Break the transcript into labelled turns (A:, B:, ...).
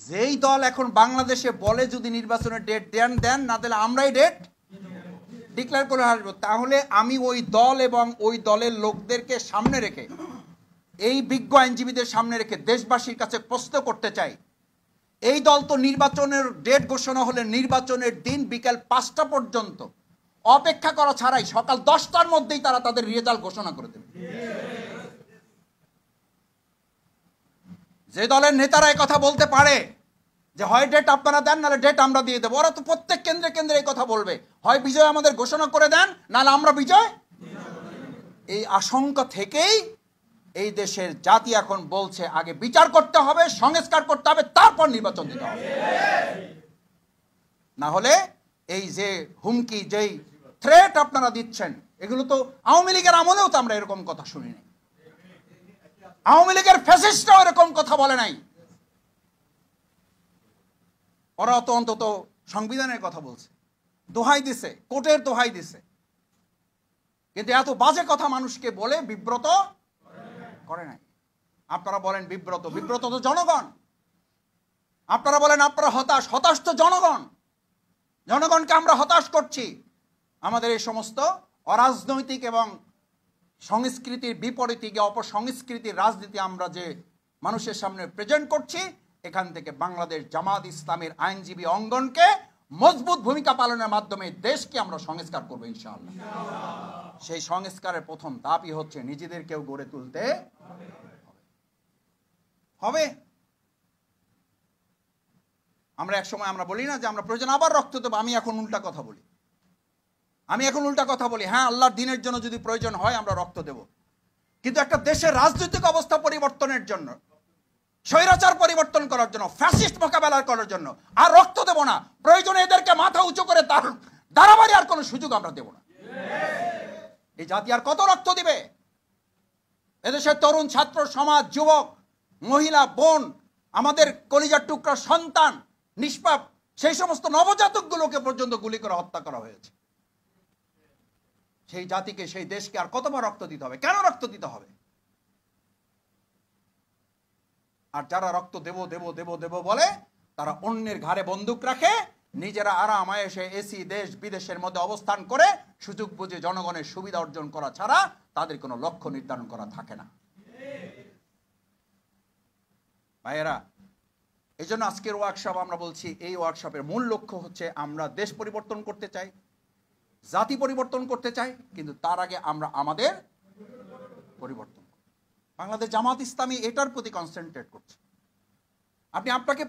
A: যেই দল এখন বাংলাদেশে বলে যদি নির্বাচনের ডেট দেন না দিলে আমরাই ডেট ডিক্লেয়ার করে আসবো, তাহলে আমি ওই দল এবং ওই দলের লোকদেরকে সামনে রেখে, এই বিজ্ঞ আইনজীবীদের সামনে রেখে দেশবাসীর কাছে প্রশ্ন করতে চাই, এই দল তো নির্বাচনের ডেট ঘোষণা হলে নির্বাচনের দিন বিকেল 5টা পর্যন্ত অপেক্ষা করা ছাড়াই সকাল 10টার মধ্যেই তারা তাদের রেজাল্ট ঘোষণা করে দেবে। যে দলের নেতারা এই কথা বলতে পারে যে হয় ডেট আপনারা দেন নাহলে ডেট আমরা দিয়ে দেবো, ওরা তো প্রত্যেক কেন্দ্রে কেন্দ্রে এই কথা বলবে, হয় বিজয় আমাদের ঘোষণা করে দেন নাহলে আমরা বিজয়। এই আশঙ্কা থেকেই এই দেশের জাতি এখন বলছে আগে বিচার করতে হবে, সংস্কার করতে হবে, তারপর নির্বাচন দিতে হবে। না হলে এই যে হুমকি, যেই থ্রেট আপনারা দিচ্ছেন, এগুলো তো আওয়ামী লীগের আমলেও তো আমরা এরকম কথা শুনিনি। আওয়ামী লীগের ফ্যাসিস্টরাও এরকম কথা বলে নাই। ওরা তো অন্তত সংবিধানের কথা বলছে, দোহাই দিছে, কোর্টের দোহাই দিছে, কিন্তু এত বাজে কথা মানুষকে বলে বিব্রত করে নাই। আপনারা বলেন বিব্রত, বিব্রত তো জনগণ। আপনারা বলেন আপনারা হতাশ, হতাশ তো জনগণ। জনগণকে আমরা হতাশ করছি। আমাদের এই সমস্ত অরাজনৈতিক এবং সংস্কৃতির বিপরীতে গিয়ে অপসংস্কৃতির রাজনীতি আমরা যে মানুষের সামনে প্রেজেন্ট করছি, এখান থেকে বাংলাদেশ জামাত ইসলামের আইনজীবী অঙ্গনকে মজবুত ভূমিকা পালনের মাধ্যমে দেশকে আমরা সংস্কার করবো ইনশাআল্লাহ। সেই সংস্কারের প্রথম ধাপই হচ্ছে নিজেদেরকেও গড়ে তুলতে হবে। আমরা এক সময় আমরা বলি না যে আমরা প্রয়োজন আবার রক্ত দেবো, আমি এখন উল্টা কথা বলি, হ্যাঁ আল্লাহর দিনের জন্য যদি প্রয়োজন হয় আমরা রক্ত দেব, কিন্তু একটা দেশের রাজনৈতিক অবস্থা পরিবর্তনের জন্য, স্বৈরাচার পরিবর্তন করার জন্য, ফ্যাসিস্ট মোকাবেলা করার জন্য আর রক্ত দেব না। প্রয়োজনে এদেরকে মাথা উঁচু করে দাঁড়াবাড়ি আর কোনো সুযোগ আমরা দেব না। এই জাতি আর কত রক্ত দিবে? এদেশের তরুণ ছাত্র সমাজ, যুবক, মহিলা, বোন, আমাদের কলিজার টুকরা সন্তান, নিষ্পাপ সেই সমস্ত নবজাতকগুলোকে পর্যন্ত গুলি করে হত্যা করা হয়েছে। সেই জাতিকে, সেই দেশকে আর কতবার রক্ত দিতে হবে? কেন রক্ত দিতে হবে? আর যারা রক্ত দেব দেব দেব দেব বলে, তারা অন্যের ঘাড়ে বন্দুক রাখে, নিজেরা আরাম আয়েশে এসি দেশ বিদেশের মধ্যে অবস্থান করে সুযোগ বুঝে জনগণের সুবিধা অর্জন করা ছাড়া তাদের কোনো লক্ষ্য নির্ধারণ করা থাকে না। ভাইয়েরা, এই জন্য আজকের ওয়ার্কশপ আমরা বলছি, এই ওয়ার্কশপের মূল লক্ষ্য হচ্ছে আমরা দেশ পরিবর্তন করতে চাই, জাতি পরিবর্তন করতে চাই, কিন্তু তার আগে আমরা আমাদের পরিবর্তন। বাংলাদেশ জামাত ইসলামী এটার প্রতি কনসেন্ট্রেট করছে। আপনি আপনাকে